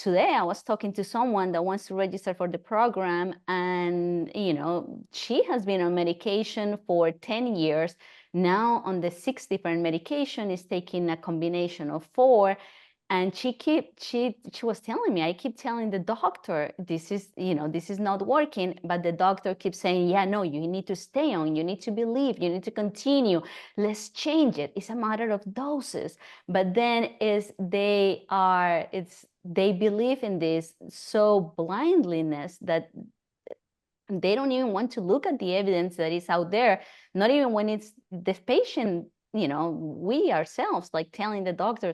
today I was talking to someone that wants to register for the program, and she has been on medication for 10 years. Now on the 6 different medication, is taking a combination of 4. And she was telling me, I keep telling the doctor, this is not working, but the doctor keeps saying, yeah, no, you need to stay on, you need to believe, you need to continue, let's change it. It's a matter of doses. But then they believe in this so blindliness that they don't even want to look at the evidence that is out there, not even when it's the patient, we ourselves, like telling the doctor.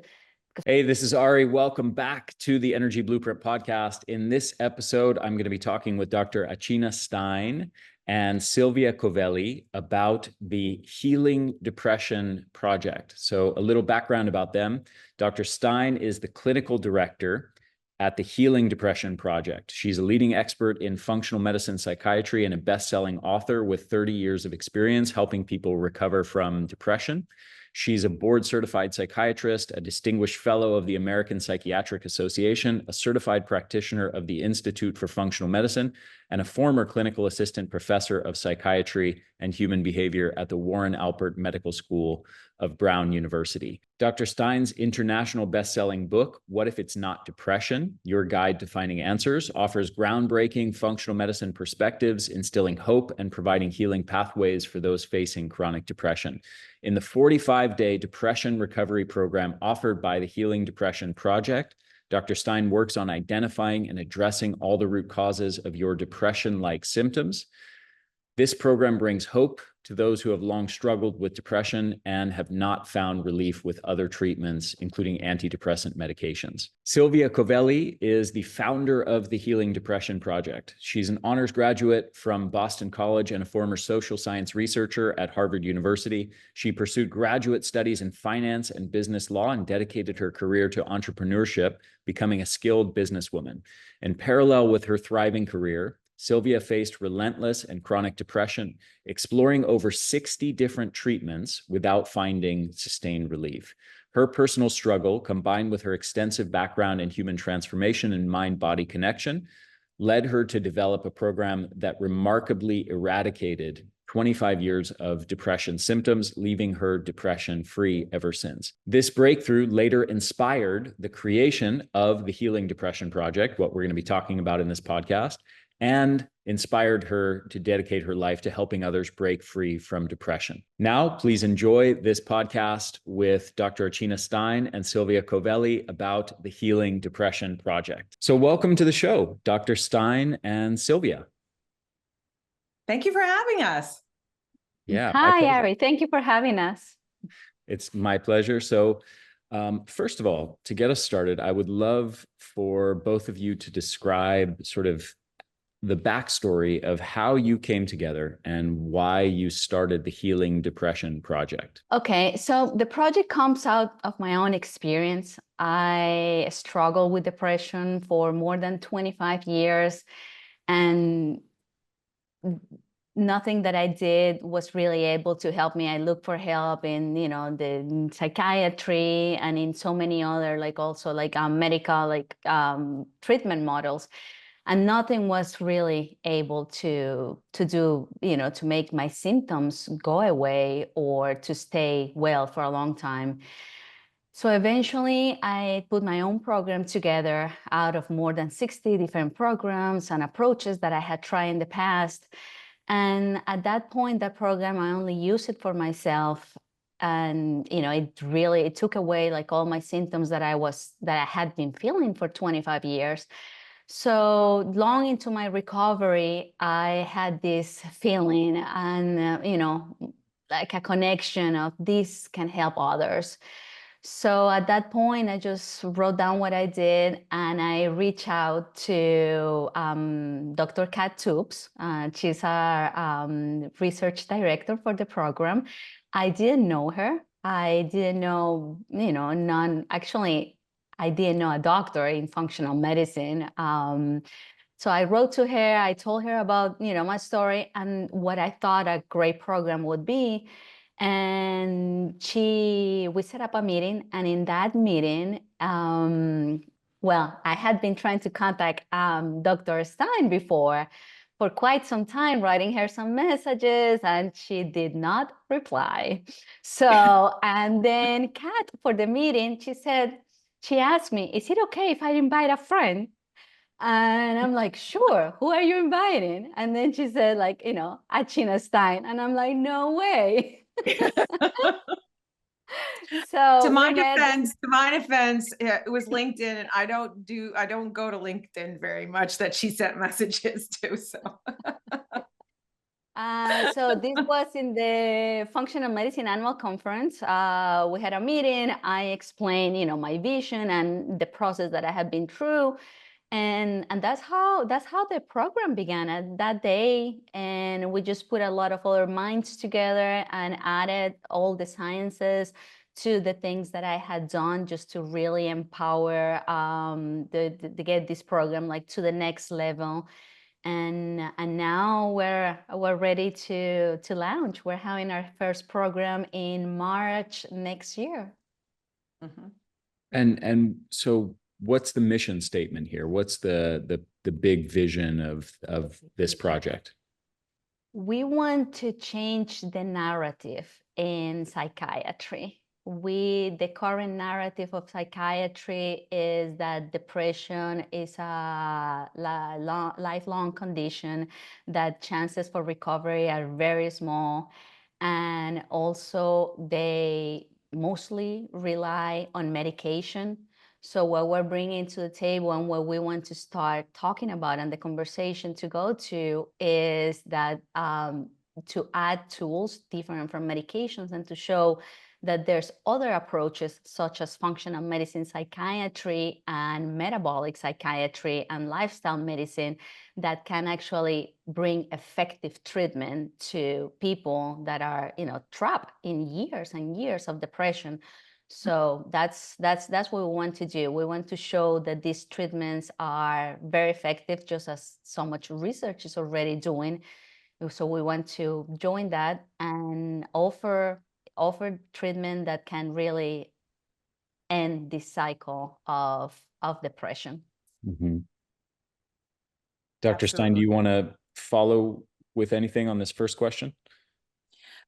Hey, this is Ari. Welcome back to the Energy Blueprint podcast. In this episode, I'm going to be talking with Dr. Achina Stein and Silvia Covelli about the Healing Depression Project. So a little background about them. Dr. Stein is the clinical director at the Healing Depression Project. She's a leading expert in functional medicine psychiatry and a best-selling author with 30 years of experience helping people recover from depression. She's a board-certified psychiatrist, a distinguished fellow of the American Psychiatric Association, a certified practitioner of the Institute for Functional Medicine, and a former clinical assistant professor of psychiatry and human behavior at the Warren Alpert Medical School of Brown University. Dr. Stein's international best-selling book, What If It's Not Depression? Your Guide to Finding Answers, offers groundbreaking functional medicine perspectives, instilling hope and providing healing pathways for those facing chronic depression. In the 45-day depression recovery program offered by the Healing Depression Project, Dr. Stein works on identifying and addressing all the root causes of your depression-like symptoms. This program brings hope to those who have long struggled with depression and have not found relief with other treatments, including antidepressant medications. Silvia Covelli is the founder of the Healing Depression Project. She's an honors graduate from Boston College and a former social science researcher at Harvard University. She pursued graduate studies in finance and business law and dedicated her career to entrepreneurship, becoming a skilled businesswoman. In parallel with her thriving career, Silvia faced relentless and chronic depression, exploring over 60 different treatments without finding sustained relief. Her personal struggle, combined with her extensive background in human transformation and mind-body connection, led her to develop a program that remarkably eradicated 25 years of depression symptoms, leaving her depression-free ever since. This breakthrough later inspired the creation of the Healing Depression Project, what we're going to be talking about in this podcast, and inspired her to dedicate her life to helping others break free from depression. Now, please enjoy this podcast with Dr. Achina Stein and Silvia Covelli about the Healing Depression Project. So welcome to the show, Dr. Stein and Silvia. Thank you for having us. Yeah. Hi, Ari. Thank you for having us. It's my pleasure. So first of all, to get us started, I would love for both of you to describe sort of the backstory of how you came together and why you started the Healing Depression Project. Okay, so the project comes out of my own experience. I struggled with depression for more than 25 years, and nothing that I did was really able to help me. I looked for help in, the psychiatry and in so many other, medical, treatment models. And nothing was really able to do, to make my symptoms go away or to stay well for a long time. So eventually I put my own program together out of more than 60 different programs and approaches that I had tried in the past. And at that point, that program, I only used it for myself. And, it took away like all my symptoms that I had been feeling for 25 years. So long into my recovery, I had this feeling and, like a connection of this can help others. So at that point, I just wrote down what I did and I reached out to Dr. Kat Toops. She's our research director for the program. I didn't know her. I didn't know, I didn't know a doctor in functional medicine. So I wrote to her, I told her about, my story and what I thought a great program would be. And we set up a meeting. And in that meeting, Well, I had been trying to contact Dr. Stein before for quite some time, writing her some messages, and she did not reply. So, and then Kat, for the meeting, she asked me, is it okay if I invite a friend? And I'm like, sure, who are you inviting? And then she said, like, Achina Stein. And I'm like, no way. To So we my met. defense, it was LinkedIn, and I don't go to LinkedIn very much that she sent messages to. So So this was in the Functional Medicine Annual Conference. We had a meeting. I explained, my vision and the process that I have been through, and that's how the program began at that day. And we just put a lot of other minds together and added all the sciences to the things that I had done just to really empower to get this program like to the next level. And now we're ready to launch. We're having our first program in March next year. Mhm. And so what's the mission statement here? What's the big vision of this project? We want to change the narrative in psychiatry. The current narrative of psychiatry is that depression is a lifelong condition, that chances for recovery are very small, and also they mostly rely on medication. So what we're bringing to the table and what we want to start talking about and the conversation to go to is that to add tools different from medications and to show that there's other approaches such as functional medicine psychiatry and metabolic psychiatry and lifestyle medicine that can actually bring effective treatment to people that are, trapped in years and years of depression. So that's what we want to do. We want to show that these treatments are very effective, just as so much research is already doing. So we want to join that and offer treatment that can really end this cycle of depression. Mm-hmm. Dr. Stein, do Absolutely. you want to follow with anything on this first question?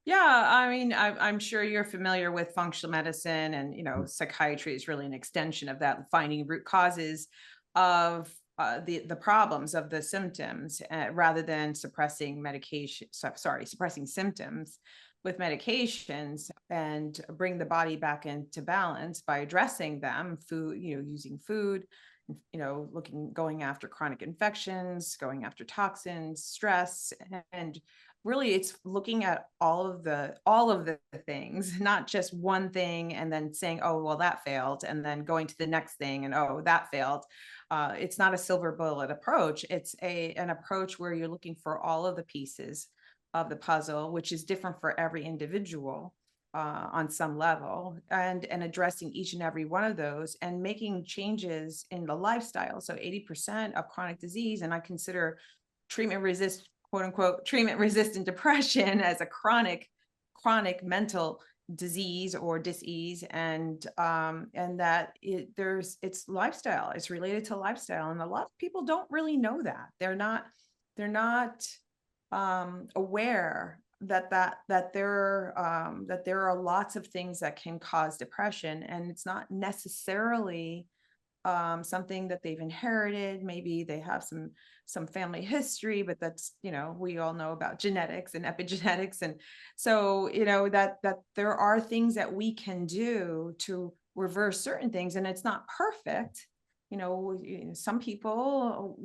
Yeah, I mean, I'm sure you're familiar with functional medicine, and psychiatry is really an extension of that, finding root causes of the problems of the symptoms, rather than suppressing symptoms with medications, and bring the body back into balance by addressing them. Food, using food, going after chronic infections, going after toxins, stress, and really it's looking at all of the things, not just one thing and then saying, oh, well, that failed, and then going to the next thing and, oh, that failed. It's not a silver bullet approach. It's an approach where you're looking for all of the pieces of the puzzle, which is different for every individual on some level, and addressing each and every one of those and making changes in the lifestyle. So 80% of chronic disease, and I consider quote unquote treatment resistant depression as a chronic mental disease or disease, and that it's lifestyle. It's related to lifestyle, and a lot of people don't really know that. They're not aware that there are lots of things that can cause depression, and it's not necessarily something that they've inherited. Maybe they have some family history, but that's, we all know about genetics and epigenetics. And so, that there are things that we can do to reverse certain things, and it's not perfect. Some people,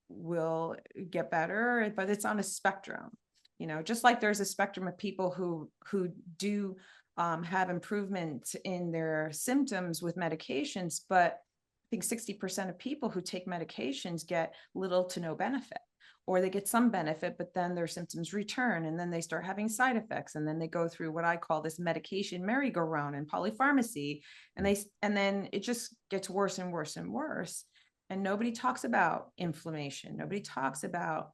will get better, but it's on a spectrum. Just like there's a spectrum of people who do have improvement in their symptoms with medications, but I think 60% of people who take medications get little to no benefit, or they get some benefit, but then their symptoms return, and then they start having side effects, and then they go through what I call this medication merry-go-round and polypharmacy, and then it just gets worse and worse and worse. And nobody talks about inflammation. Nobody talks about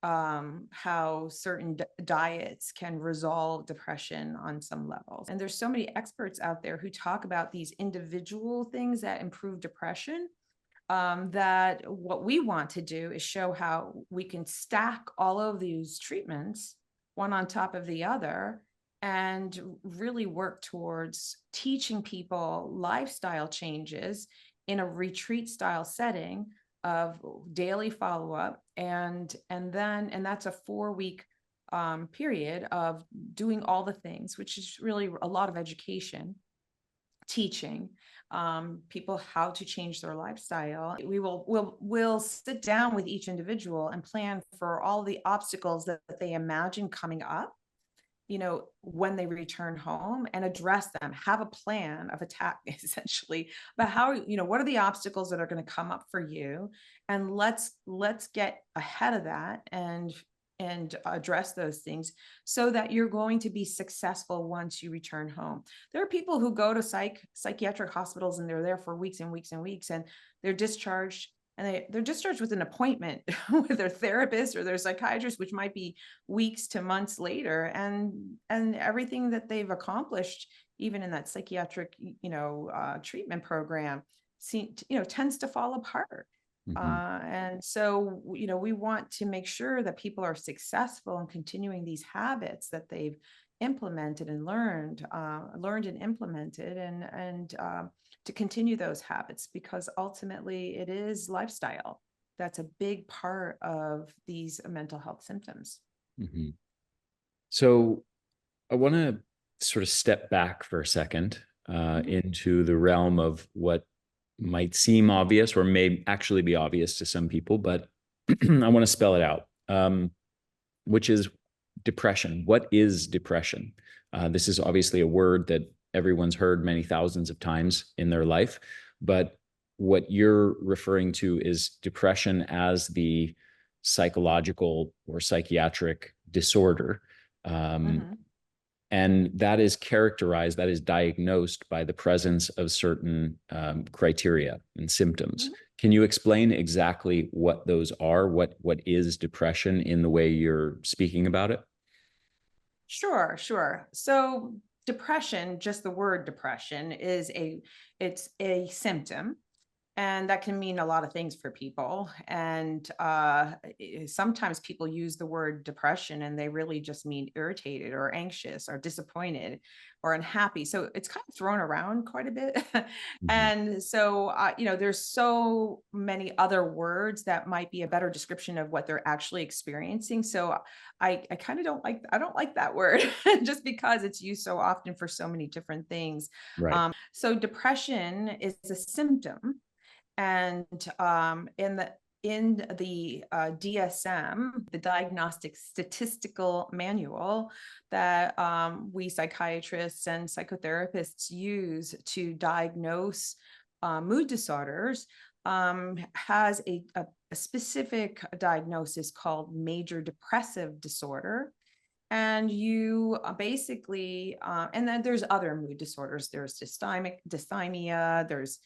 how certain diets can resolve depression on some levels. And there's so many experts out there who talk about these individual things that improve depression, that what we want to do is show how we can stack all of these treatments one on top of the other and really work towards teaching people lifestyle changes in a retreat style setting of daily follow-up, and that's a 4-week period of doing all the things, which is really a lot of education, teaching people how to change their lifestyle. We'll sit down with each individual and plan for all the obstacles that they imagine coming up, when they return home, and address them, have a plan of attack essentially about how, what are the obstacles that are going to come up for you, and let's get ahead of that and address those things so that you're going to be successful once you return home. There are people who go to psychiatric hospitals and they're there for weeks and weeks and weeks, and they're discharged, and they're discharged with an appointment with their therapist or their psychiatrist, which might be weeks to months later. And everything that they've accomplished, even in that psychiatric, treatment program, tends to fall apart. And so, we want to make sure that people are successful in continuing these habits that they've implemented and learned and implemented, and to continue those habits, because ultimately it is lifestyle that's a big part of these mental health symptoms. Mm-hmm. So I want to sort of step back for a second into the realm of what might seem obvious or may actually be obvious to some people, but I want to spell it out, which is depression. What is depression? This is obviously a word that everyone's heard many thousands of times in their life, but what you're referring to is depression as the psychological or psychiatric disorder. And that is characterized, that is diagnosed by the presence of certain criteria and symptoms. Can you explain exactly what those are? What is depression in the way you're speaking about it? Sure. So depression, just the word depression, it's a symptom. And that can mean a lot of things for people. And sometimes people use the word depression and they really just mean irritated or anxious or disappointed or unhappy. So it's kind of thrown around quite a bit. And so, there's so many other words that might be a better description of what they're actually experiencing. So I kind of don't like that word just because it's used so often for so many different things. Right. So depression is a symptom. And in the DSM, the Diagnostic Statistical Manual that we psychiatrists and psychotherapists use to diagnose mood disorders, has a specific diagnosis called major depressive disorder. And you basically, and then there's other mood disorders. There's dysthymia, there's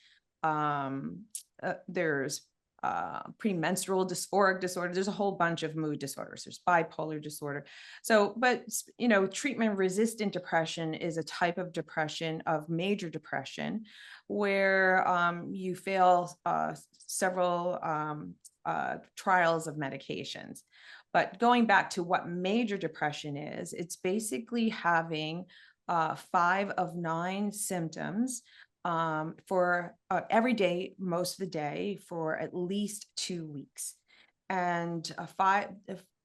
premenstrual dysphoric disorder. There's a whole bunch of mood disorders. There's bipolar disorder. So, but treatment-resistant depression is a type of depression, of major depression, where you fail several trials of medications. But going back to what major depression is, it's basically having 5 of 9 symptoms for every day, most of the day, for at least 2 weeks. And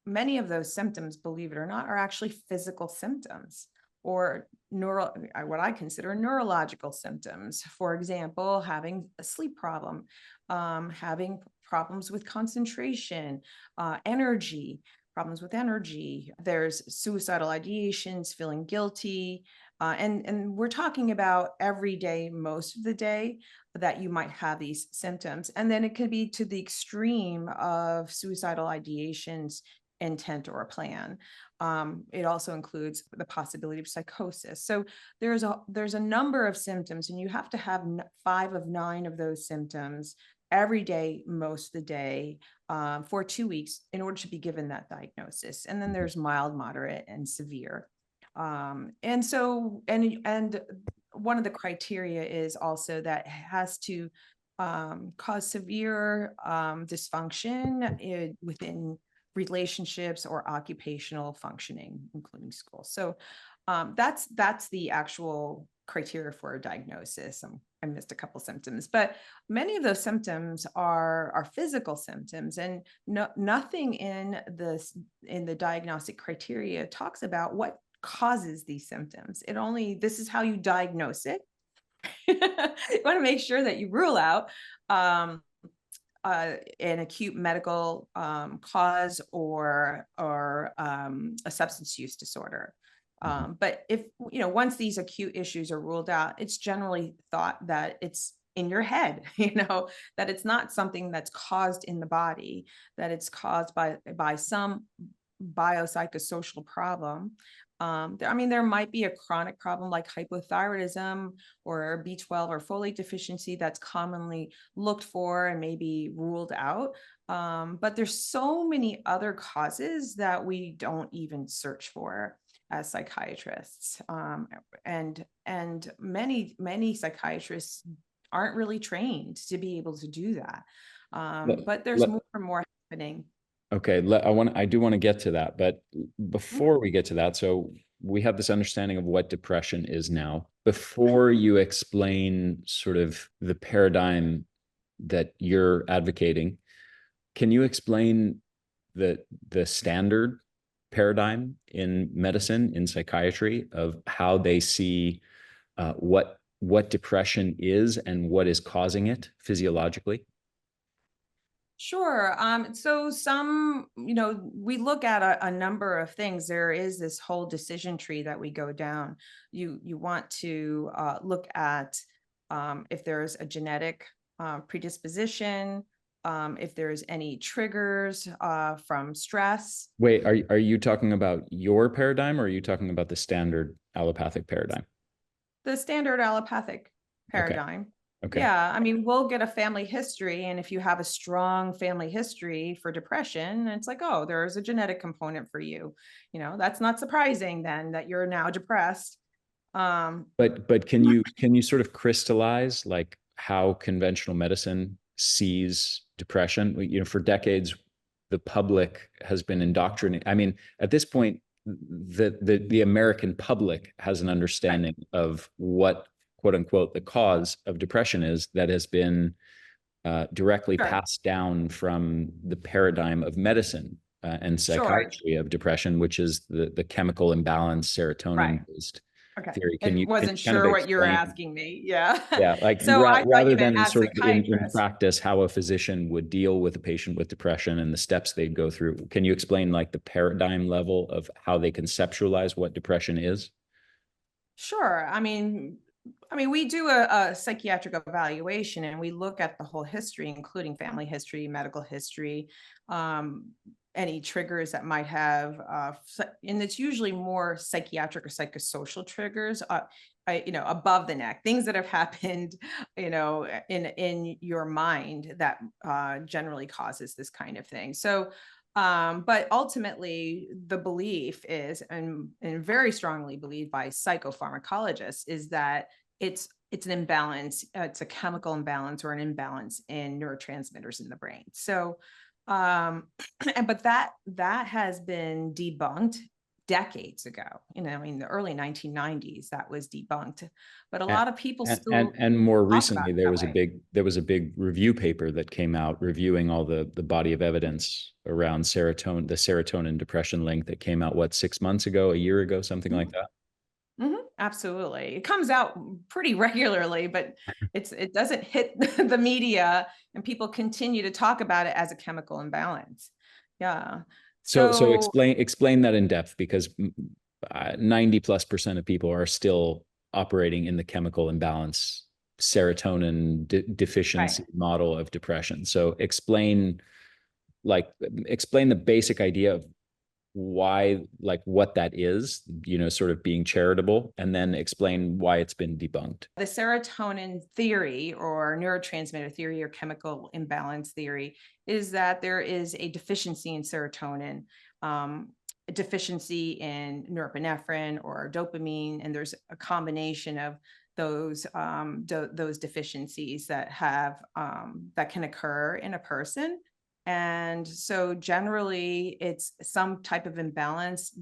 many of those symptoms, believe it or not, are actually physical symptoms or what I consider neurological symptoms. For example, having a sleep problem, having problems with concentration, problems with energy. There's suicidal ideations, feeling guilty. And we're talking about every day, most of the day, that you might have these symptoms. And then it could be to the extreme of suicidal ideations, intent, or a plan. It also includes the possibility of psychosis. So there's a number of symptoms, and you have to have 5 of 9 of those symptoms every day, most of the day, for 2 weeks in order to be given that diagnosis. And then there's mild, moderate, and severe. And so, and one of the criteria is also that it has to cause severe dysfunction within relationships or occupational functioning, including school. So that's the actual criteria for a diagnosis. I missed a couple symptoms, but many of those symptoms are physical symptoms, and nothing in the diagnostic criteria talks about what causes these symptoms. This is how you diagnose it. You want to make sure that you rule out an acute medical cause or a substance use disorder. But if, once these acute issues are ruled out, it's generally thought that it's in your head, that it's not something that's caused in the body, that it's caused by some biopsychosocial problem. There might be a chronic problem like hypothyroidism or B12 or folate deficiency that's commonly looked for and maybe ruled out. But there's so many other causes that we don't even search for as psychiatrists. And many psychiatrists aren't really trained to be able to do that. But there's more and more happening. Okay, I do want to get to that, but before we get to that, so we have this understanding of what depression is now. Before you explain sort of the paradigm that you're advocating, can you explain the standard paradigm in medicine, in psychiatry, of how they see what depression is and what is causing it physiologically? Sure. So we look at a number of things. There is this whole decision tree that we go down. You want to look at if there's a genetic predisposition, if there's any triggers from stress. Wait, are you talking about your paradigm, or are you talking about the standard allopathic paradigm? The standard allopathic paradigm. Okay. Yeah, we'll get a family history, and if you have a strong family history for depression, it's like, oh, there's a genetic component for you. That's not surprising then that you're now depressed. But can you sort of crystallize like how conventional medicine sees depression? For decades, the public has been indoctrinated. At this point, the American public has an understanding of what, quote unquote, the cause of depression is, that has been directly passed down from the paradigm of medicine and psychiatry of depression, which is the chemical imbalance, serotonin-based theory. I wasn't sure what you were asking me. Yeah. Yeah, like so rather than sort of in practice how a physician would deal with a patient with depression and the steps they'd go through. Can you explain like the paradigm level of how they conceptualize what depression is? Sure. We do a psychiatric evaluation, and we look at the whole history, including family history, medical history, any triggers that might have, and it's usually more psychiatric or psychosocial triggers, above the neck, things that have happened, in your mind that generally causes this kind of thing. So, but ultimately, the belief is, and very strongly believed by psychopharmacologists, is that it's an imbalance, it's a chemical imbalance or an imbalance in neurotransmitters in the brain. So, but that has been debunked decades ago. In the early 1990s, that was debunked. But a lot of people still and more recently, there was a big review paper that came out reviewing all the body of evidence around serotonin, the serotonin depression link, that came out 6 months ago, a year ago, something like that. Absolutely. It comes out pretty regularly, but it doesn't hit the media, and people continue to talk about it as a chemical imbalance. Yeah. So explain that in depth, because 90+% of people are still operating in the chemical imbalance, serotonin deficiency model of depression. So explain the basic idea of why, like what that is, sort of being charitable, and then explain why it's been debunked. The serotonin theory or neurotransmitter theory or chemical imbalance theory is that there is a deficiency in serotonin, a deficiency in norepinephrine or dopamine, and there's a combination of those deficiencies that can occur in a person. And so generally it's some type of imbalance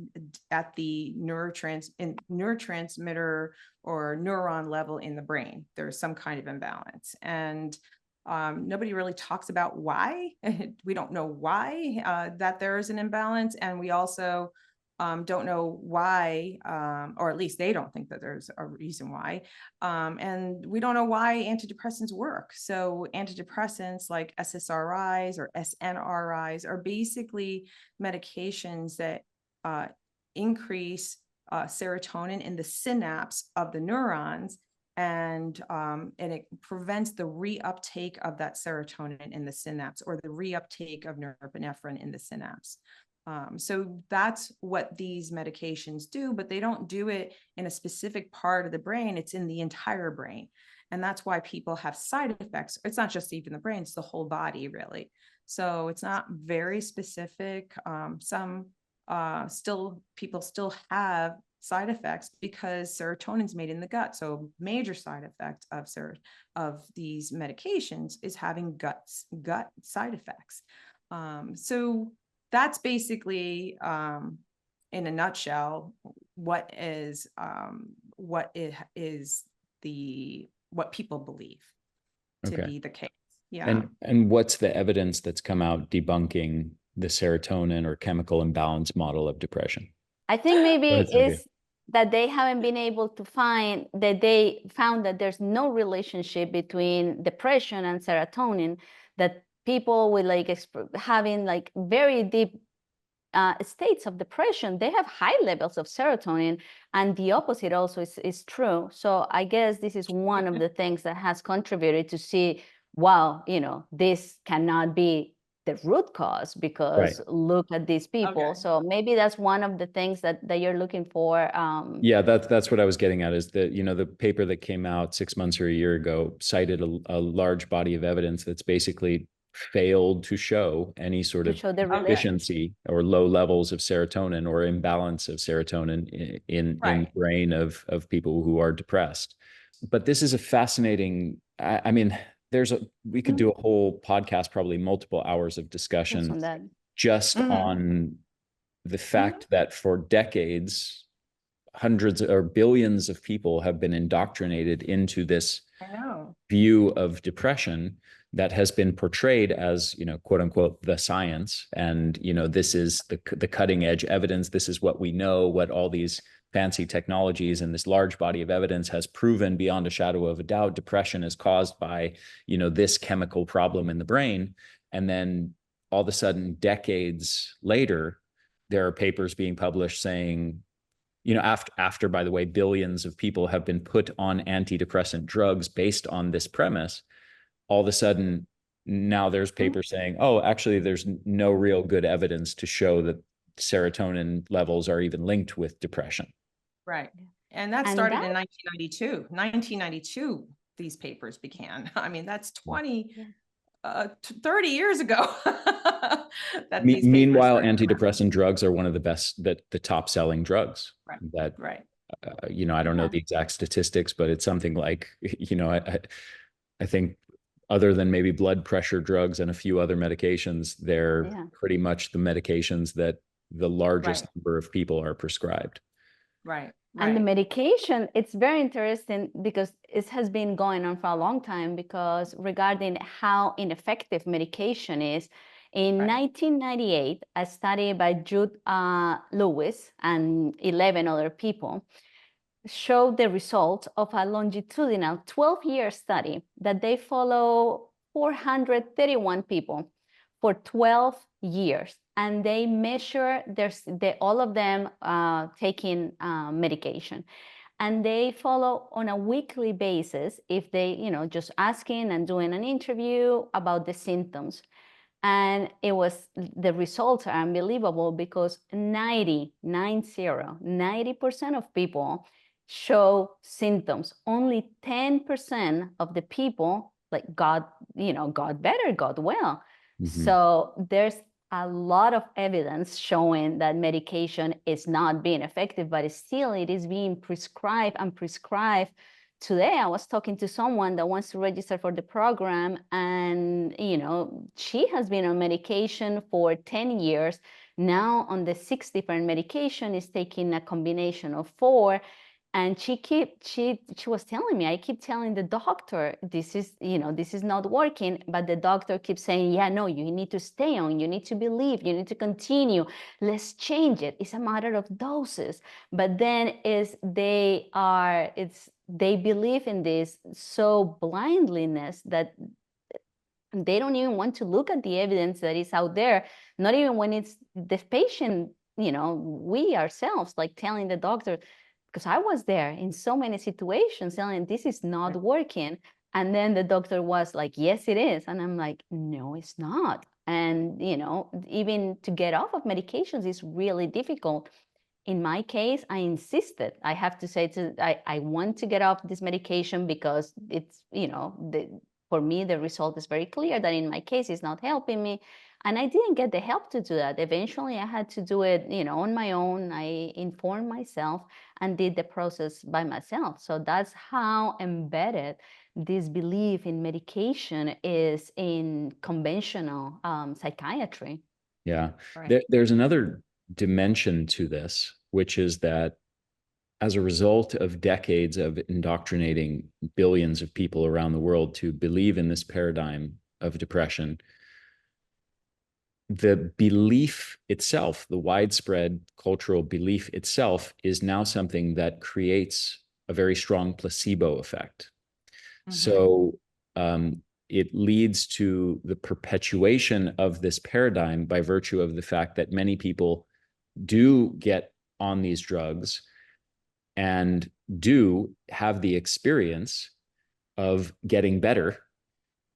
at the neurotransmitter or neuron level in the brain. There's some kind of imbalance, and nobody really talks about why. We don't know why that there is an imbalance, and we also don't know why, or at least they don't think that there's a reason why. And we don't know why antidepressants work. So antidepressants like SSRIs or SNRIs are basically medications that increase serotonin in the synapse of the neurons, and it prevents the reuptake of that serotonin in the synapse, or the reuptake of norepinephrine in the synapse. So that's what these medications do, but they don't do it in a specific part of the brain. It's in the entire brain. And that's why people have side effects. It's not just even the brain, it's the whole body, really. So it's not very specific. People still have side effects because serotonin is made in the gut. So major side effect of these medications is having gut side effects. So that's basically, in a nutshell, what people believe to be the case. Yeah. And what's the evidence that's come out debunking the serotonin or chemical imbalance model of depression? I think maybe Silvia. is that they haven't been able to find that they found that there's no relationship between depression and serotonin, that people with like having like very deep states of depression, they have high levels of serotonin, and the opposite also is true. So I guess this is one of the things that has contributed to see, wow, this cannot be the root cause, because look at these people. Okay. So maybe that's one of the things that you're looking for. Yeah, that's what I was getting at, is that, the paper that came out 6 months or a year ago cited a large body of evidence that's basically failed to show any sort of deficiency or low levels of serotonin or imbalance of serotonin in the brain of people who are depressed. But this is a fascinating, I mean, we could do a whole podcast, probably multiple hours of discussion just on the fact that for decades, hundreds or billions of people have been indoctrinated into this view of depression that has been portrayed as, quote unquote, the science. And, this is the cutting edge evidence. This is what we know, what all these fancy technologies and this large body of evidence has proven beyond a shadow of a doubt. Depression is caused by, this chemical problem in the brain. And then all of a sudden, decades later, there are papers being published saying, after, by the way, billions of people have been put on antidepressant drugs based on this premise, all of a sudden, now there's papers saying, oh, actually, there's no real good evidence to show that serotonin levels are even linked with depression. Right. And that started in 1992. 1992, these papers began. I mean, that's 30 years ago. Meanwhile, antidepressant drugs are one of the best, the top selling drugs. I don't know the exact statistics, but it's something like, I think other than maybe blood pressure drugs and a few other medications, they're pretty much the medications that the largest number of people are prescribed. Right. And the medication, it's very interesting because it has been going on for a long time, because regarding how ineffective medication is, in 1998, a study by Jude Lewis and 11 other people showed the results of a longitudinal 12-year study that they follow 431 people for 12 years. And they measure all of them taking medication. And they follow on a weekly basis if they, just asking and doing an interview about the symptoms. And the results are unbelievable because 90% of people show symptoms. Only 10% of the people like got better, got well. So there's a lot of evidence showing that medication is not being effective, but still it is being prescribed and prescribed. Today I was talking to someone that wants to register for the program, and she has been on medication for 10 years now. On the 6 different medication, is taking a combination of 4. And she was telling me, I keep telling the doctor, this is not working, but the doctor keeps saying, yeah, no, you need to stay on, you need to believe, you need to continue, let's change it, it's a matter of doses. But then they believe in this so blindliness that they don't even want to look at the evidence that is out there, not even when it's the patient, we ourselves, like telling the doctor, because I was there in so many situations telling this is not working. And then the doctor was like, yes, it is. And I'm like, no, it's not. And, even to get off of medications is really difficult. In my case, I insisted. I have to say, I want to get off this medication because it's, for me, the result is very clear that in my case, it's not helping me. And I didn't get the help to do that. Eventually, I had to do it, on my own. I informed myself and did the process by myself. So that's how embedded this belief in medication is in conventional psychiatry. Yeah. Right. There's another dimension to this, which is that as a result of decades of indoctrinating billions of people around the world to believe in this paradigm of depression, the belief itself, the widespread cultural belief itself, is now something that creates a very strong placebo effect. So it leads to the perpetuation of this paradigm by virtue of the fact that many people do get on these drugs and do have the experience of getting better,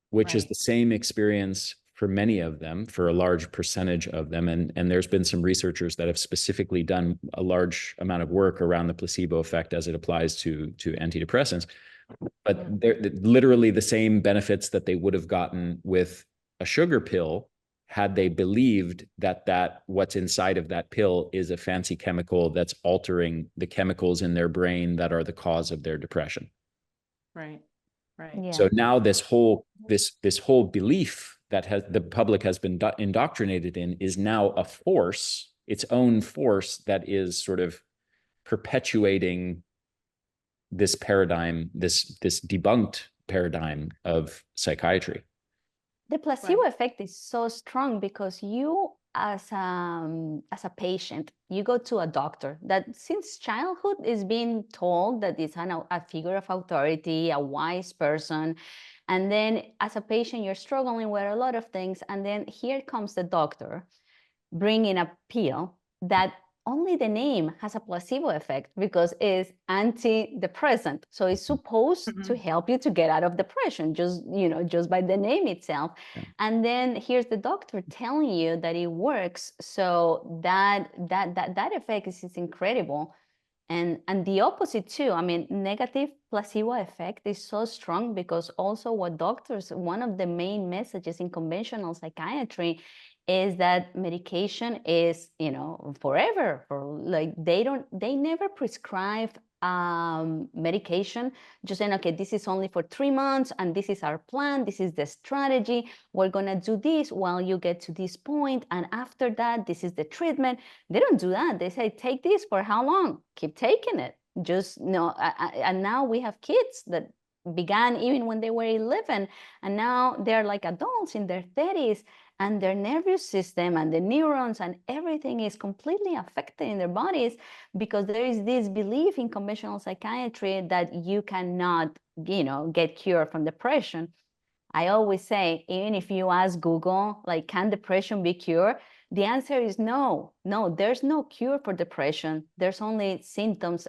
which is the same experience for many of them, for a large percentage of them. And there's been some researchers that have specifically done a large amount of work around the placebo effect as it applies to antidepressants. But they're literally the same benefits that they would have gotten with a sugar pill had they believed that what's inside of that pill is a fancy chemical that's altering the chemicals in their brain that are the cause of their depression. Right. Yeah. So now this whole belief that the public has been indoctrinated in is now a force, its own force, that is sort of perpetuating this paradigm, this debunked paradigm of psychiatry. The placebo effect is so strong because you, as a patient, you go to a doctor that since childhood is being told that it's a figure of authority, a wise person. And then as a patient, you're struggling with a lot of things. And then here comes the doctor bringing a pill that only the name has a placebo effect because it's antidepressant. So it's supposed to help you to get out of depression, just by the name itself. Yeah. And then here's the doctor telling you that it works. So that effect is incredible. And the opposite too. I mean, negative placebo effect is so strong because also one of the main messages in conventional psychiatry is that medication is, forever. They never prescribe medication just saying, okay, this is only for 3 months and this is our plan, this is the strategy, we're gonna do this while you get to this point, and after that this is the treatment. They don't do that. They say, take this for how long? Keep taking it. Just no. And now we have kids that began even when they were 11, and now they're like adults in their 30s, and their nervous system and the neurons and everything is completely affected in their bodies because there is this belief in conventional psychiatry that you cannot, get cured from depression. I always say, even if you ask Google, like, can depression be cured? The answer is no. No, there's no cure for depression. There's only symptoms,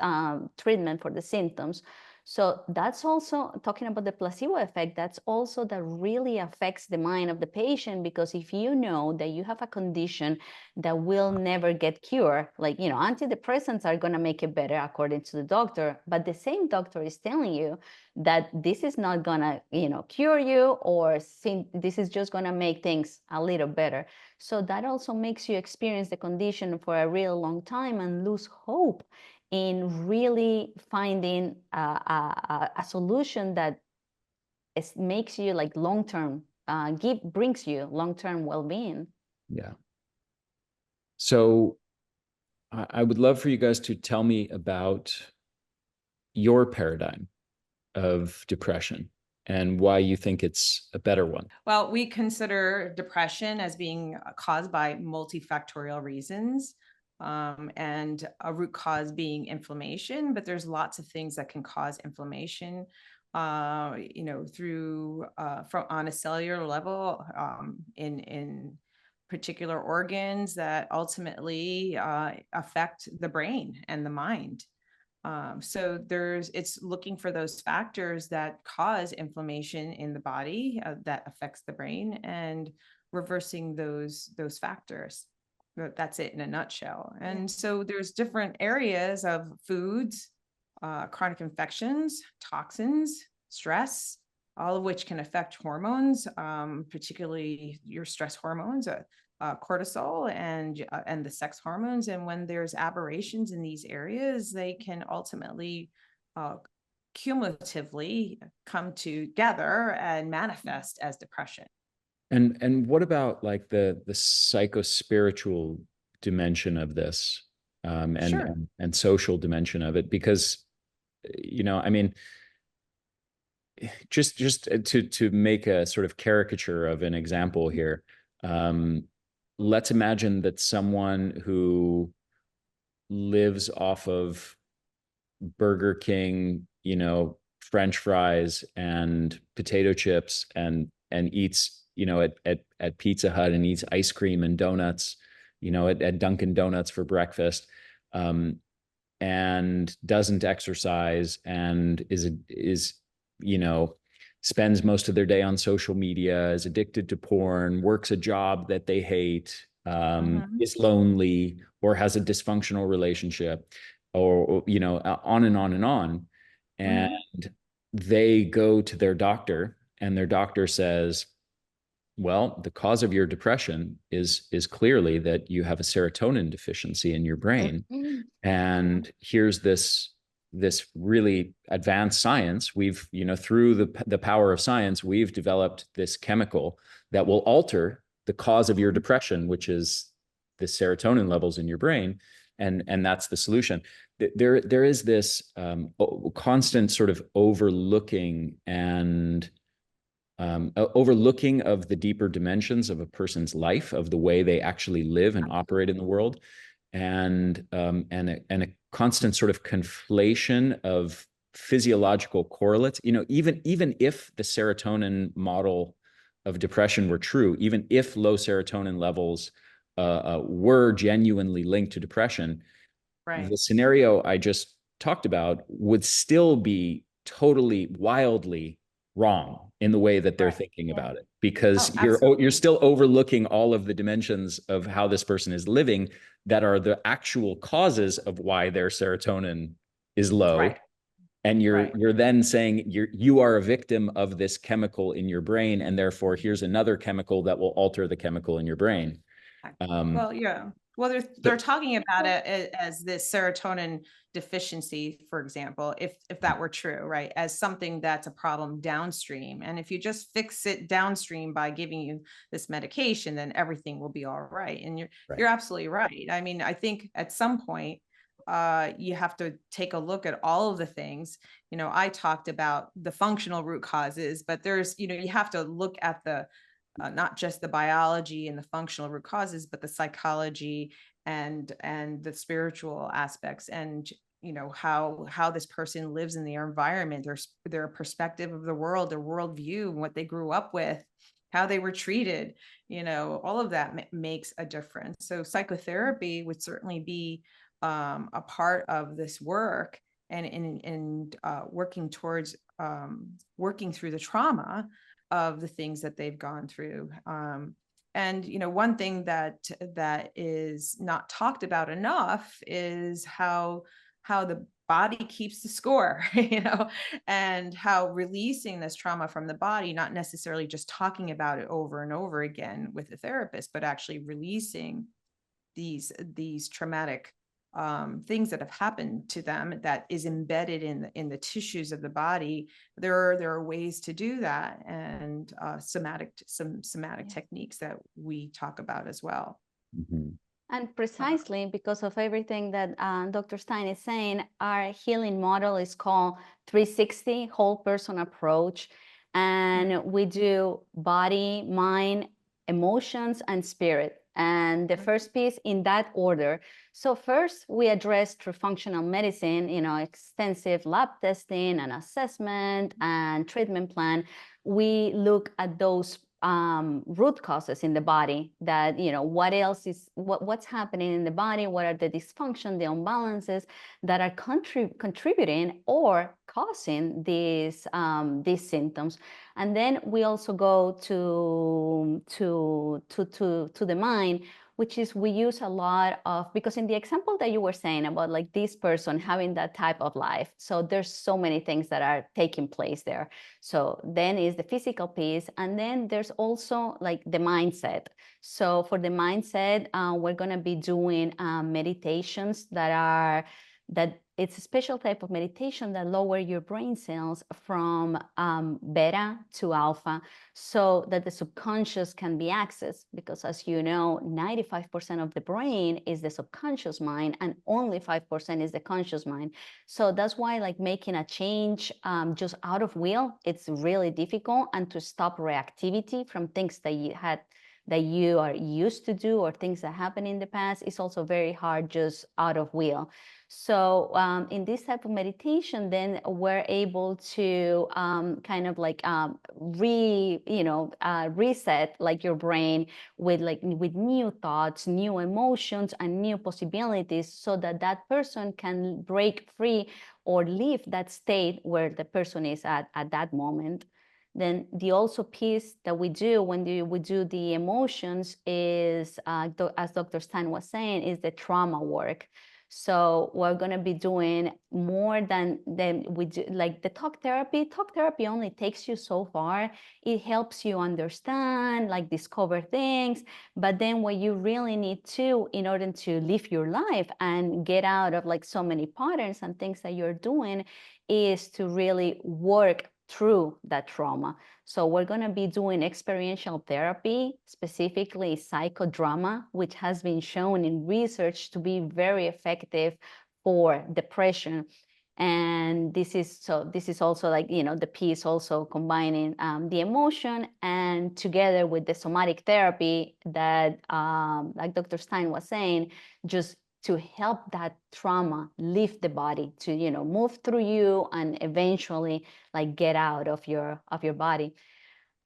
treatment for the symptoms. So that's also talking about the placebo effect. That's also that really affects the mind of the patient, because if you know that you have a condition that will never get cured, like, you know, antidepressants are going to make it better according to the doctor, but the same doctor is telling you that this is not going to, you know, cure you, or this is just going to make things a little better. So that also makes you experience the condition for a real long time and lose hope in really finding a solution that makes you like long-term, brings you long-term well-being. Yeah. So I would love for you guys to tell me about your paradigm of depression and why you think it's a better one. Well, we consider depression as being caused by multifactorial reasons, and a root cause being inflammation, but there's lots of things that can cause inflammation, you know, through from on a cellular level, in particular organs that ultimately affect the brain and the mind. So it's looking for those factors that cause inflammation in the body, that affects the brain, and reversing those factors. That's it in a nutshell. And so there's different areas of foods, chronic infections, toxins, stress, all of which can affect hormones, particularly your stress hormones, cortisol and the sex hormones. And when there's aberrations in these areas, they can ultimately cumulatively come together and manifest as depression. And what about like the psychospiritual dimension of this, Sure. and social dimension of it? Because, you know, I mean, just to make a sort of caricature of an example here, let's imagine that someone who lives off of Burger King, you know, French fries and potato chips, and eats, you know, at Pizza Hut, and eats ice cream and donuts, you know, at Dunkin' Donuts for breakfast, and doesn't exercise, and is, you know, spends most of their day on social media, is addicted to porn, works a job that they hate, is lonely, or has a dysfunctional relationship, or, you know, on and on and on. And they go to their doctor, and their doctor says, well, the cause of your depression is clearly that you have a serotonin deficiency in your brain. And here's this really advanced science. We've, you know, through the power of science, we've developed this chemical that will alter the cause of your depression, which is the serotonin levels in your brain. And that's the solution. There is this constant sort of overlooking of the deeper dimensions of a person's life, of the way they actually live and operate in the world, and a constant sort of conflation of physiological correlates. You know, even if the serotonin model of depression were true, even if low serotonin levels were genuinely linked to depression, Right. the scenario I just talked about would still be totally wildly wrong in the way that they're Right. thinking about it, because Oh, absolutely. you're still overlooking all of the dimensions of how this person is living that are the actual causes of why their serotonin is low. Right. And Right. you're then saying you are a victim of this chemical in your brain, and therefore here's another chemical that will alter the chemical in your brain. Well, yeah. Well, they're talking about it as this serotonin deficiency, for example, if that were true, right, as something that's a problem downstream. And if you just fix it downstream by giving you this medication, then everything will be all right. And Right. you're absolutely right. I mean, I think at some point, you have to take a look at all of the things. You know, I talked about the functional root causes, but there's, you know, you have to look at the not just the biology and the functional root causes, but the psychology and the spiritual aspects, and you know how this person lives in their environment, their perspective of the world, their worldview, what they grew up with, how they were treated. You know, all of that makes a difference. So psychotherapy would certainly be a part of this work, and working towards working through the trauma of the things that they've gone through. And one thing that is not talked about enough is how the body keeps the score, and how releasing this trauma from the body, not necessarily just talking about it over and over again with a therapist, but actually releasing these traumatic things that have happened to them, that is embedded in the tissues of the body. There are ways to do that, and somatic techniques that we talk about as well. Mm-hmm. And precisely because of everything that Dr. Stein is saying, our healing model is called 360 whole person approach. And we do body, mind, emotions, and spirit. And the first piece in that order. So first we address through functional medicine, extensive lab testing and assessment and treatment plan. We look at those root causes in the body, that what else is what's happening in the body, what are the dysfunction, the imbalances that are contributing or causing these symptoms. And then we also go to the mind, which is we use a lot of, because in the example that you were saying about like this person having that type of life, so there's so many things that are taking place there. So then is the physical piece, and then there's also like the mindset. So for the mindset, we're going to be doing meditations that it's a special type of meditation that lower your brain cells from beta to alpha, so that the subconscious can be accessed. Because as you know, 95% of the brain is the subconscious mind, and only 5% is the conscious mind. So that's why like making a change just out of will, it's really difficult. And to stop reactivity from things that you are used to do, or things that happened in the past, is also very hard just out of will. So in this type of meditation, then we're able to kind of like reset like your brain with new thoughts, new emotions, and new possibilities, so that that person can break free or leave that state where the person is at that moment. Then the also piece that we do when we do the emotions is, as Dr. Stein was saying, is the trauma work. So we're going to be doing more than we do, like the talk therapy. Talk therapy only takes you so far. It helps you understand, like discover things. But then what you really need to, in order to live your life and get out of like so many patterns and things that you're doing, is to really work through that trauma. So we're going to be doing experiential therapy, specifically psychodrama, which has been shown in research to be very effective for depression. And this is also like, the piece also combining the emotion, and together with the somatic therapy that, like Dr. Stein was saying, just to help that trauma leave the body, to move through you and eventually like get out of your body.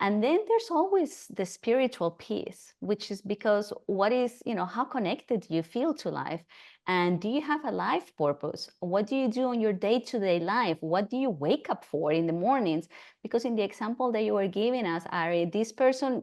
And then there's always the spiritual piece, which is because how connected you feel to life, and do you have a life purpose? What do you do on your day-to-day life? What do you wake up for in the mornings? Because in the example that you were giving us, Ari, this person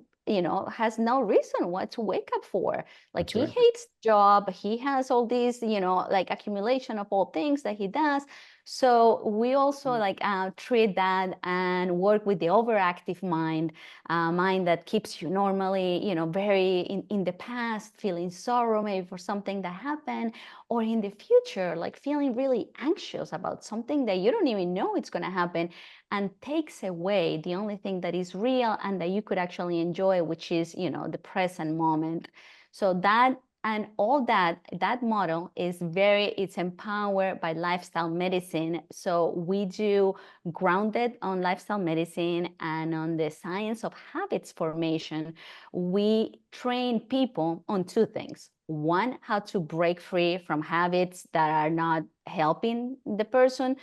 has no reason what to wake up for. Like, That's he right. hates job, he has all these like accumulation of all things that he does. So we also like treat that and work with the overactive mind, mind that keeps you normally very in the past, feeling sorrow maybe for something that happened, or in the future like feeling really anxious about something that you don't even know it's going to happen, and takes away the only thing that is real and that you could actually enjoy, which is the present moment. So that and all that model is it's empowered by lifestyle medicine. So we do grounded on lifestyle medicine and on the science of habits formation. We train people on two things. One, how to break free from habits that are not helping the person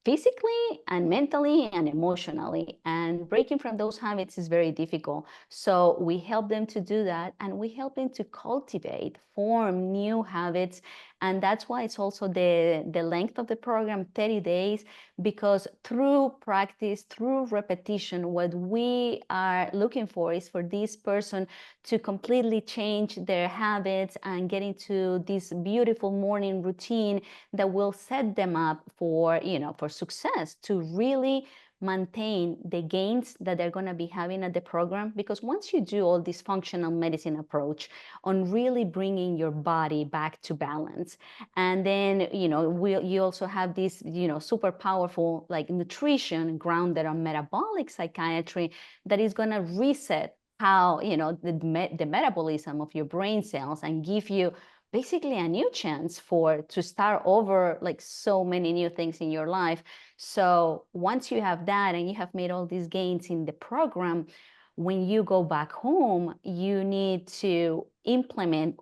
physically and mentally and emotionally. And breaking from those habits is very difficult. So we help them to do that, and we help them to cultivate, form new habits, And that's why it's also the length of the program, 30 days, because through practice, through repetition, what we are looking for is for this person to completely change their habits and get into this beautiful morning routine that will set them up for, for success, to really maintain the gains that they're going to be having at the program. Because once you do all this functional medicine approach on really bringing your body back to balance, and then you also have this super powerful like nutrition grounded on metabolic psychiatry that is going to reset how the metabolism of your brain cells and give you basically a new chance to start over, like so many new things in your life. So once you have that and you have made all these gains in the program, when you go back home, you need to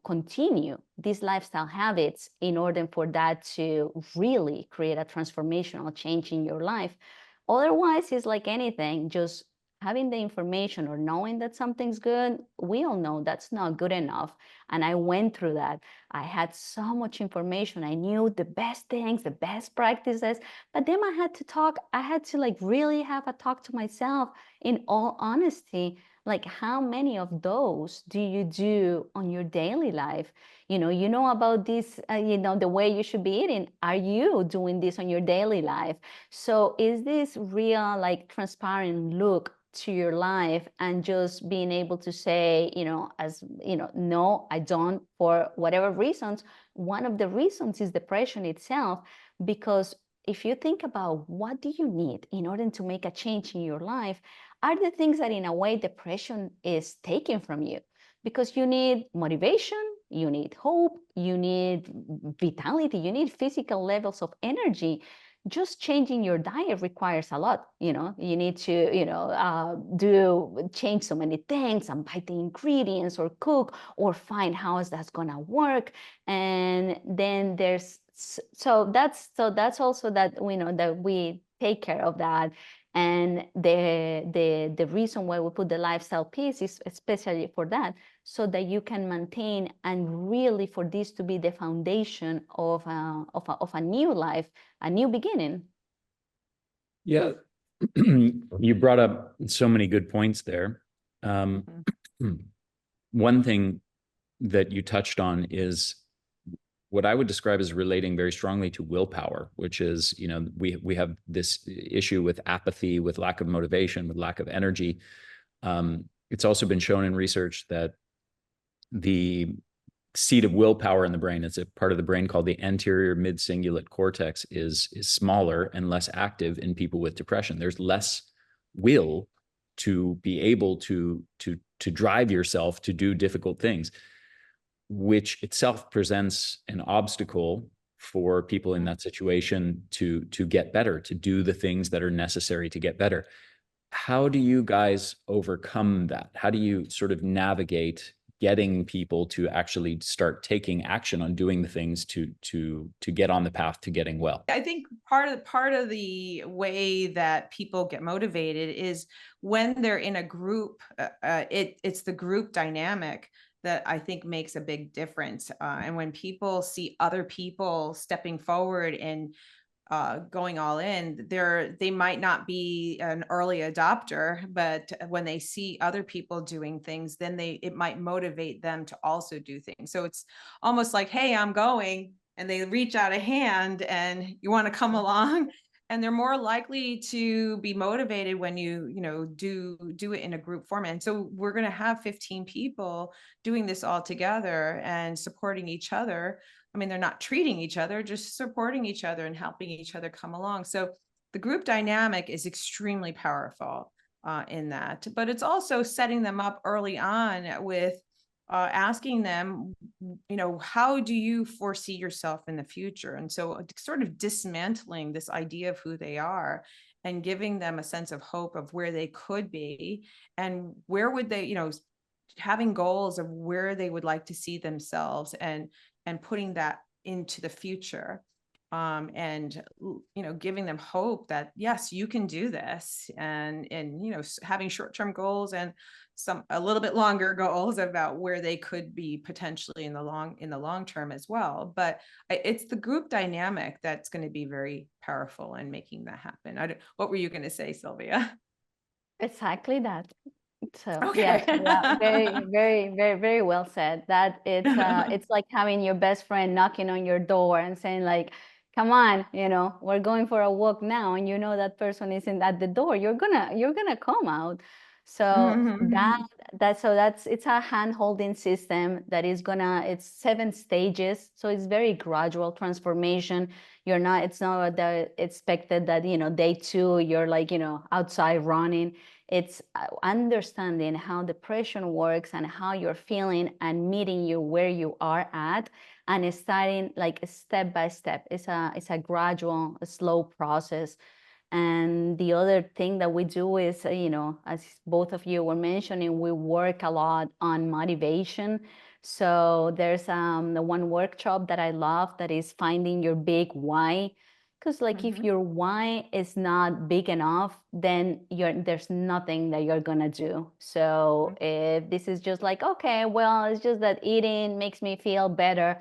continue these lifestyle habits in order for that to really create a transformational change in your life. Otherwise, it's like anything, just having the information or knowing that something's good. We all know that's not good enough. And I went through that. I had so much information. I knew the best things, the best practices, but then I had to like really have a talk to myself in all honesty. Like, how many of those do you do on your daily life? You know about this, the way you should be eating. Are you doing this on your daily life? So is this real, like, transparent look to your life and just being able to say, no, I don't, for whatever reasons. One of the reasons is depression itself, because if you think about what do you need in order to make a change in your life, are the things that in a way depression is taking from you, because you need motivation, you need hope, you need vitality, you need physical levels of energy. Just changing your diet requires a lot. You need to change so many things and buy the ingredients or cook or find how is that's gonna work. And then that's also that we know that we take care of that. And the reason why we put the lifestyle piece is especially for that, so that you can maintain and really for this to be the foundation of a new life, a new beginning. Yeah. You brought up so many good points there. One thing that you touched on is what I would describe as relating very strongly to willpower, which is, we have this issue with apathy, with lack of motivation, with lack of energy. It's also been shown in research that the seat of willpower in the brain, it's a part of the brain called the anterior mid-cingulate cortex, is smaller and less active in people with depression. There's less will to be able to drive yourself to do difficult things, which itself presents an obstacle for people in that situation to get better, to do the things that are necessary to get better. How do you guys overcome that? How do you sort of navigate getting people to actually start taking action on doing the things to get on the path to getting well? I think part of the way that people get motivated is when they're in a group. It's the group dynamic that I think makes a big difference. And when people see other people stepping forward and going all in, they might not be an early adopter, but when they see other people doing things, then it might motivate them to also do things. So it's almost like, hey, I'm going, and they reach out a hand and you want to come along, and they're more likely to be motivated when you do it in a group format. And so we're going to have 15 people doing this all together and supporting each other. I mean, they're not treating each other, just supporting each other and helping each other come along. So the group dynamic is extremely powerful in that, but it's also setting them up early on with asking them, how do you foresee yourself in the future? And so sort of dismantling this idea of who they are and giving them a sense of hope of where they could be and where would they, having goals of where they would like to see themselves and putting that into the future. and giving them hope that yes, you can do this, and having short-term goals and a little bit longer goals about where they could be potentially in the long term as well. But it's the group dynamic that's going to be very powerful in making that happen. What were you going to say, Sylvia? Exactly that. So Okay. yes, yeah, very, very, very, very well said. That it's like having your best friend knocking on your door and saying like, "Come on, we're going for a walk now," and that person isn't at the door. You're gonna come out. So it's a hand holding system that is it's 7 stages. So it's very gradual transformation. It's not expected that day 2 you're like outside running. It's understanding how depression works and how you're feeling and meeting you where you are at and starting like step by step. It's a gradual, a slow process. And the other thing that we do is, as both of you were mentioning, we work a lot on motivation. So there's the one workshop that I love that is finding your big why. Because like if your why is not big enough, then there's nothing that you're gonna do. So if this is just like, okay, well, it's just that eating makes me feel better.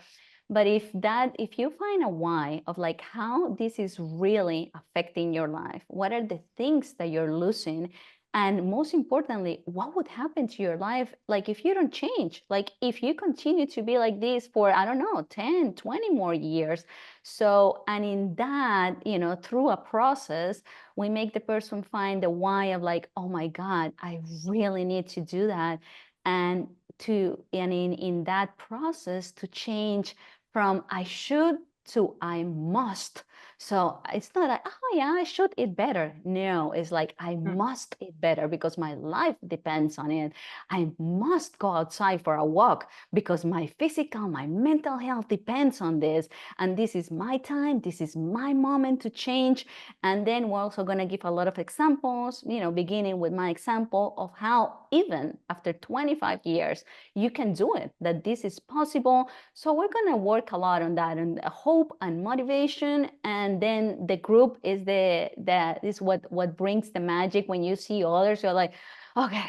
But if you find a why of like how this is really affecting your life, what are the things that you're losing? And most importantly, what would happen to your life like if you don't change? Like if you continue to be like this for, I don't know, 10, 20 more years. So, and in that, through a process, we make the person find the why of like, oh my God, I really need to do that. And in that process to change from I should to I must. So it's not like, oh yeah, I should eat better. No, it's like I must eat better because my life depends on it. I must go outside for a walk because my physical, my mental health depends on this. And this is my time. This is my moment to change. And then we're also going to give a lot of examples, beginning with my example of how even after 25 years, you can do it, that this is possible. So we're going to work a lot on that, and hope and motivation. And then the group is what brings the magic. When you see others, you're like, okay,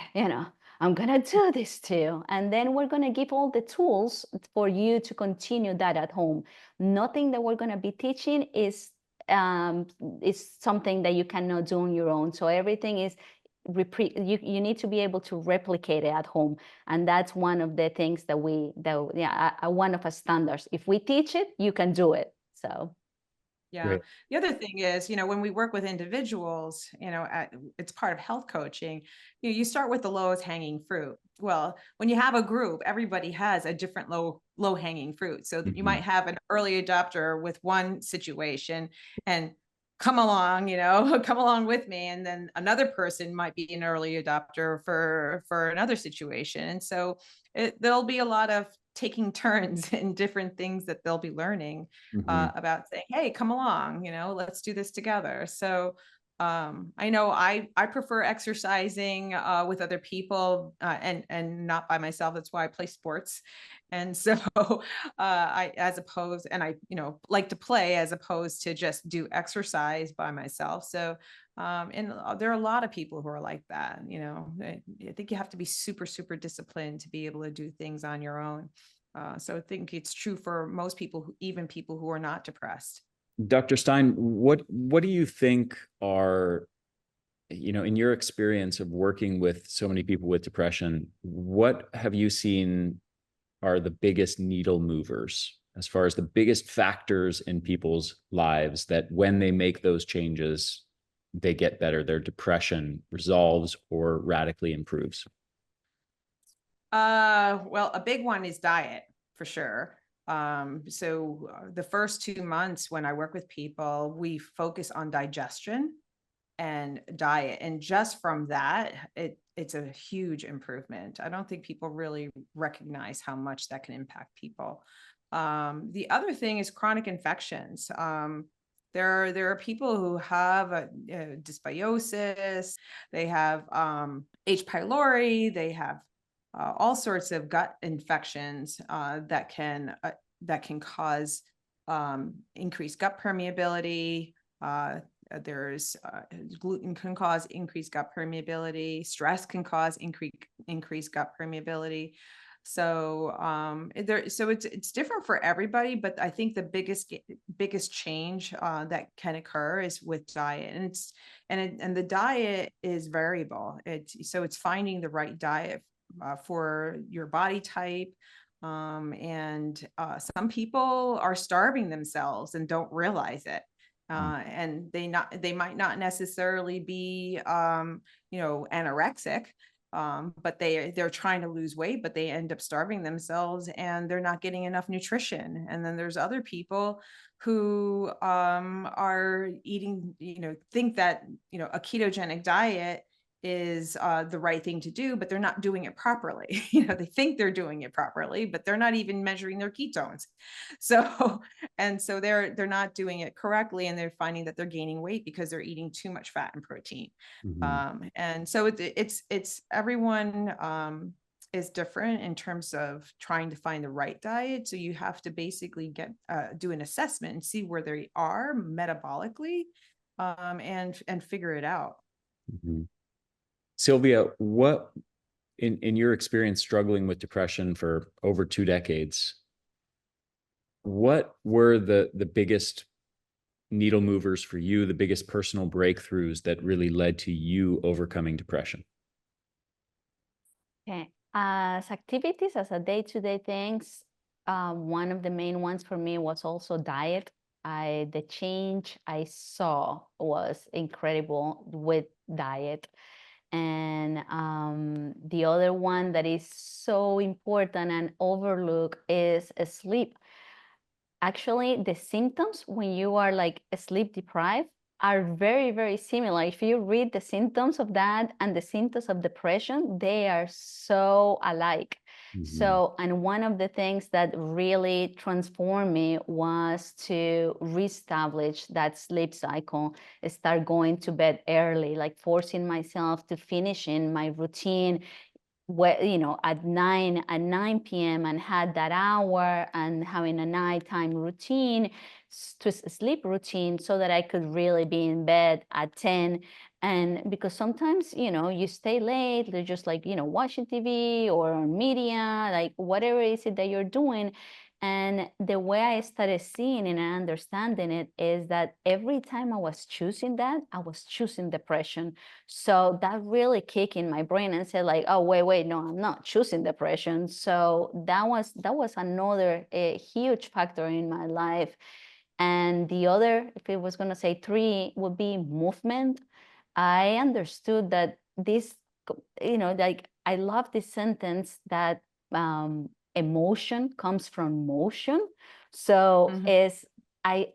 I'm going to do this too. And then we're going to give all the tools for you to continue that at home. Nothing that we're going to be teaching is something that you cannot do on your own. So everything is you need to be able to replicate it at home, and that's one of the things that one of our standards. If we teach it, you can do it. So yeah. Great. The other thing is, when we work with individuals, it's part of health coaching. You start with the lowest hanging fruit. Well, when you have a group, everybody has a different low hanging fruit. So you might have an early adopter with one situation and come along, come along with me. And then another person might be an early adopter for another situation. And so there'll be a lot of taking turns in different things that they'll be learning about saying, hey, come along, let's do this together. So I know I prefer exercising with other people and not by myself. That's why I play sports. And so I like to play as opposed to just do exercise by myself. So and there are a lot of people who are like that. I think you have to be super, super disciplined to be able to do things on your own. So I think it's true for most people, even people who are not depressed. Dr. Stein, what do you think are, in your experience of working with so many people with depression, what have you seen are the biggest needle movers as far as the biggest factors in people's lives that when they make those changes, they get better, their depression resolves or radically improves? Well, a big one is diet for sure. So the first 2 months when I work with people, we focus on digestion and diet. And just from that, it's a huge improvement. I don't think people really recognize how much that can impact people. The other thing is chronic infections. There are people who have dysbiosis, they have H. pylori, they have all sorts of gut infections that can cause increased gut permeability. There's gluten can cause increased gut permeability. Stress can cause increased gut permeability. So it's different for everybody, but I think the biggest change that can occur is with diet, and the diet is variable. It's finding the right diet for your body type. And some people are starving themselves and don't realize it. And they might not necessarily be anorexic, but they're trying to lose weight, but they end up starving themselves and they're not getting enough nutrition. And then there's other people who are eating, think that a ketogenic diet is the right thing to do, but they're not doing it properly. They think they're doing it properly, but they're not even measuring their ketones. So they're not doing it correctly, and they're finding that they're gaining weight because they're eating too much fat and protein. And so it's everyone is different in terms of trying to find the right diet. So you have to basically do an assessment and see where they are metabolically, and figure it out. Silvia, what in your experience struggling with depression for over 2 decades, what were the biggest needle movers for you, the biggest personal breakthroughs that really led to you overcoming depression? Okay. As activities, as a day-to-day things, one of the main ones for me was also diet. The change I saw was incredible with diet. And the other one that is so important and overlooked is sleep. Actually, the symptoms when you are like sleep deprived are very, very similar. If you read the symptoms of that and the symptoms of depression, they are so alike. So, and one of the things that really transformed me was to reestablish that sleep cycle, start going to bed early, like forcing myself to finish in my routine at 9 p.m. and had that hour and having a nighttime routine, to sleep routine, so that I could really be in bed at 10. And because sometimes, you stay late, they're just like, watching TV or media, like whatever is it that you're doing. And the way I started seeing it and understanding it is that every time I was choosing that, I was choosing depression. So that really kicked in my brain and said like, oh, wait, no, I'm not choosing depression. So that was another huge factor in my life. And the other, if it was going to say 3, would be movement. I understood that this, like I love this sentence that emotion comes from motion. So I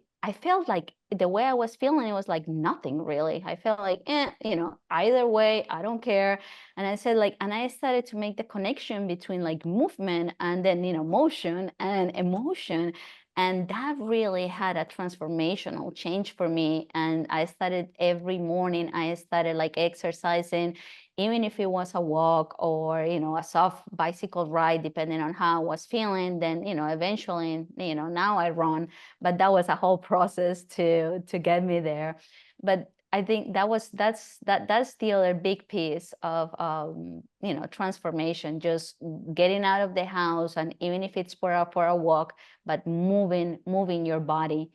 felt like the way I was feeling, it was like nothing really. I felt like, either way, I don't care. And I said like, and I started to make the connection between like movement and then, motion and emotion. And that really had a transformational change for me. And I started every morning, I started like exercising, even if it was a walk or, a soft bicycle ride, depending on how I was feeling. Then, eventually, now I run, but that was a whole process to get me there. But I think that's the other big piece of transformation, just getting out of the house, and even if it's for a walk, but moving your body.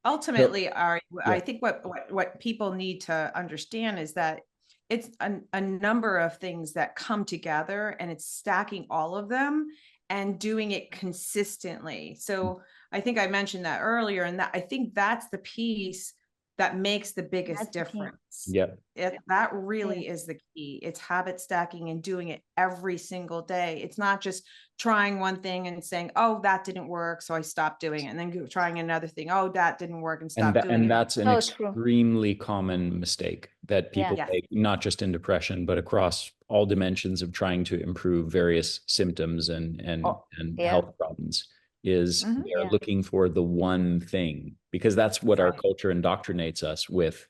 Ultimately, I think what people need to understand is that it's a number of things that come together, and it's stacking all of them and doing it consistently. So I think I mentioned that earlier, and that I think that's the piece that makes the biggest difference. That really is the key. It's habit stacking and doing it every single day. It's not just trying one thing and saying, oh, that didn't work, so I stopped doing it, and then trying another thing, oh, that didn't work, and stop doing it. And that's an extremely common mistake that people make, not just in depression, but across all dimensions of trying to improve various symptoms and health problems, is they're looking for the one thing, because that's what our culture indoctrinates us with,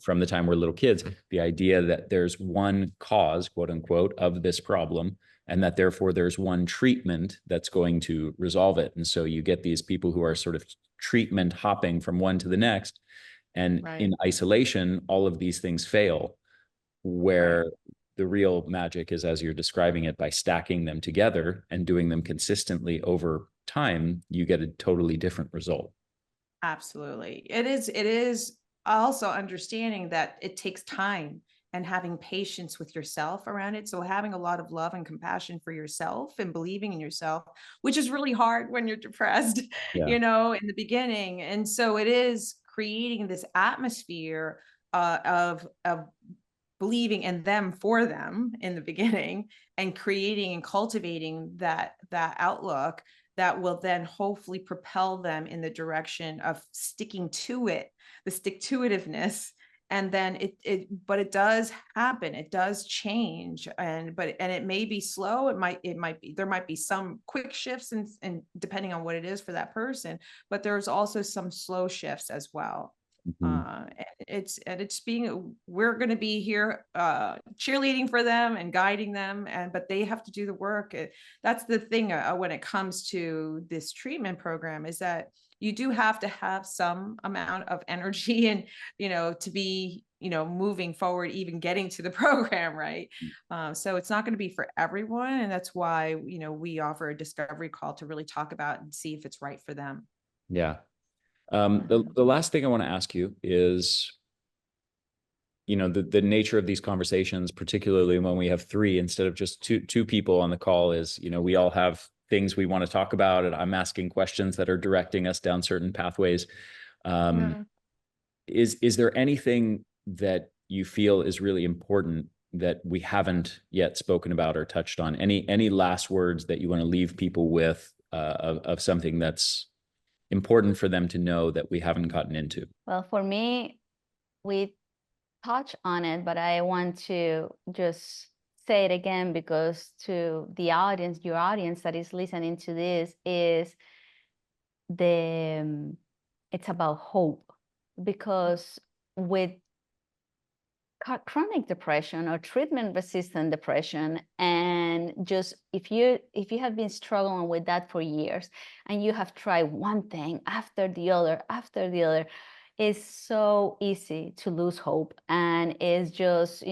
from the time we're little kids, the idea that there's one cause, quote unquote, of this problem, and that therefore there's one treatment that's going to resolve it. And so you get these people who are sort of treatment hopping from one to the next. And Right. in isolation, all of these things fail, where the real magic is, as you're describing it, by stacking them together and doing them consistently over time, you get a totally different result. Absolutely. It is also understanding that it takes time and having patience with yourself around it. So having a lot of love and compassion for yourself and believing in yourself, which is really hard when you're depressed, Yeah. in the beginning. And so it is creating this atmosphere of believing in them for them in the beginning, and creating and cultivating that outlook that will then hopefully propel them in the direction of sticking to it, the stick-to-itiveness. And then but it does happen, it does change, and it may be slow, it might be, there might be some quick shifts, and depending on what it is for that person, but there's also some slow shifts as well. Mhm. We're going to be here cheerleading for them and guiding them, but they have to do the work. That's the thing when it comes to this treatment program, is that you do have to have some amount of energy and to be moving forward, even getting to the program, right? So it's not going to be for everyone, and that's why we offer a discovery call to really talk about and see if it's right for them. Yeah. The last thing I want to ask you is, the nature of these conversations, particularly when we have three instead of just two people on the call, is, we all have things we want to talk about, and I'm asking questions that are directing us down certain pathways. Is there anything that you feel is really important that we haven't yet spoken about or touched on? Any last words that you want to leave people with, of something that's important for them to know that we haven't gotten into? Well, for me, we touch on it, but I want to just say it again, because to the audience, your audience that is listening to this, is it's about hope. Because with chronic depression or treatment resistant depression, and just if you have been struggling with that for years, and you have tried one thing after the other, it's so easy to lose hope. And it's just,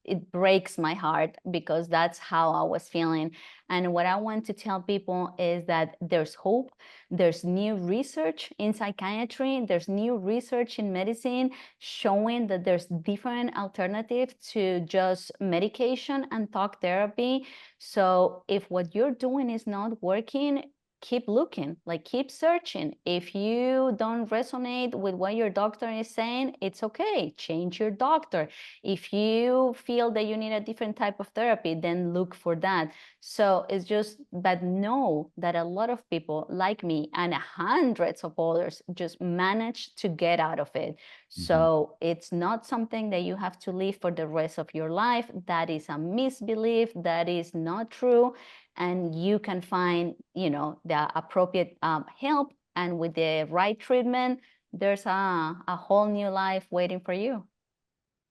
it breaks my heart, because that's how I was feeling. And what I want to tell people is that there's hope. There's new research in psychiatry, there's new research in medicine showing that there's different alternatives to just medication and talk therapy. So if what you're doing is not working, keep looking, like keep searching. If you don't resonate with what your doctor is saying, it's okay, change your doctor. If you feel that you need a different type of therapy, then look for that. So it's just that, know that a lot of people like me and hundreds of others just manage to get out of it. So it's not something that you have to live for the rest of your life. That is a misbelief, that is not true. And you can find, the appropriate help, and with the right treatment, there's a whole new life waiting for you.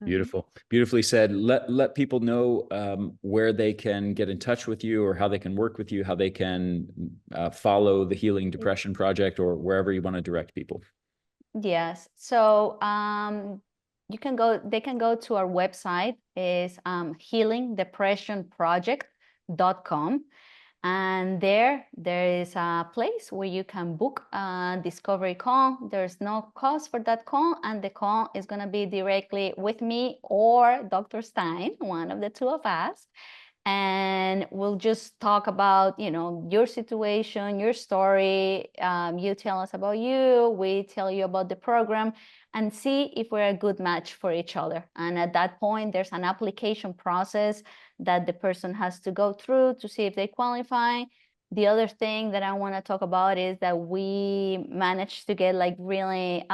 Beautiful. Beautifully said. Let people know where they can get in touch with you, or how they can work with you, how they can follow the Healing Depression Project, or wherever you want to direct people. Yes. So they can go to our website, is healingdepressionproject.com. And there is a place where you can book a discovery call. There's no cost for that call, and the call is going to be directly with me or Dr. Stein, one of the two of us. And we'll just talk about, your situation, your story. You tell us about you, we tell you about the program, and see if we're a good match for each other. And at that point, there's an application process that the person has to go through to see if they qualify. The other thing that I want to talk about is that we managed to get like really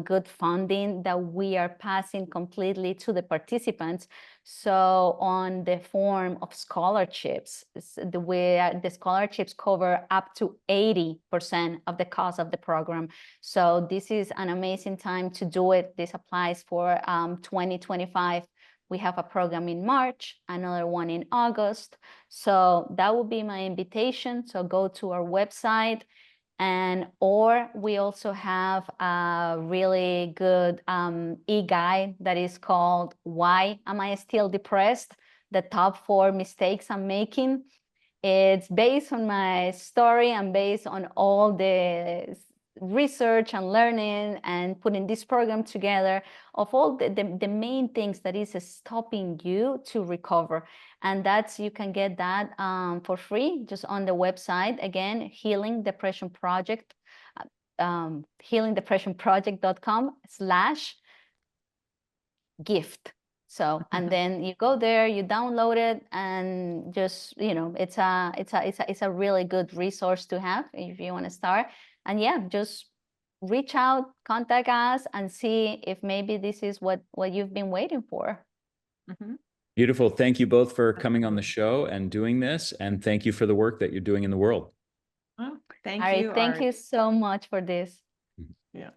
good funding that we are passing completely to the participants. So on the form of scholarships, the scholarships cover up to 80% of the cost of the program. So this is an amazing time to do it. This applies for 2025 We have a program in March, another one in August. So that would be my invitation. So go to our website, and or we also have a really good e-guide that is called Why Am I Still Depressed? The top 4 mistakes I'm making. It's based on my story and based on all the research and learning and putting this program together of all the main things that is stopping you to recover. And that's, you can get that for free just on the website. Again, Healing Depression Project, healingdepressionproject.com/gift. So, and then you go there, you download it, and just, you know, it's a really good resource to have if you want to start. And yeah, just reach out, contact us, and see if maybe this is what you've been waiting for. Beautiful. Thank you both for coming on the show and doing this. And thank you for the work that you're doing in the world. Well, thank All right, you. thank you so much for this. Yeah.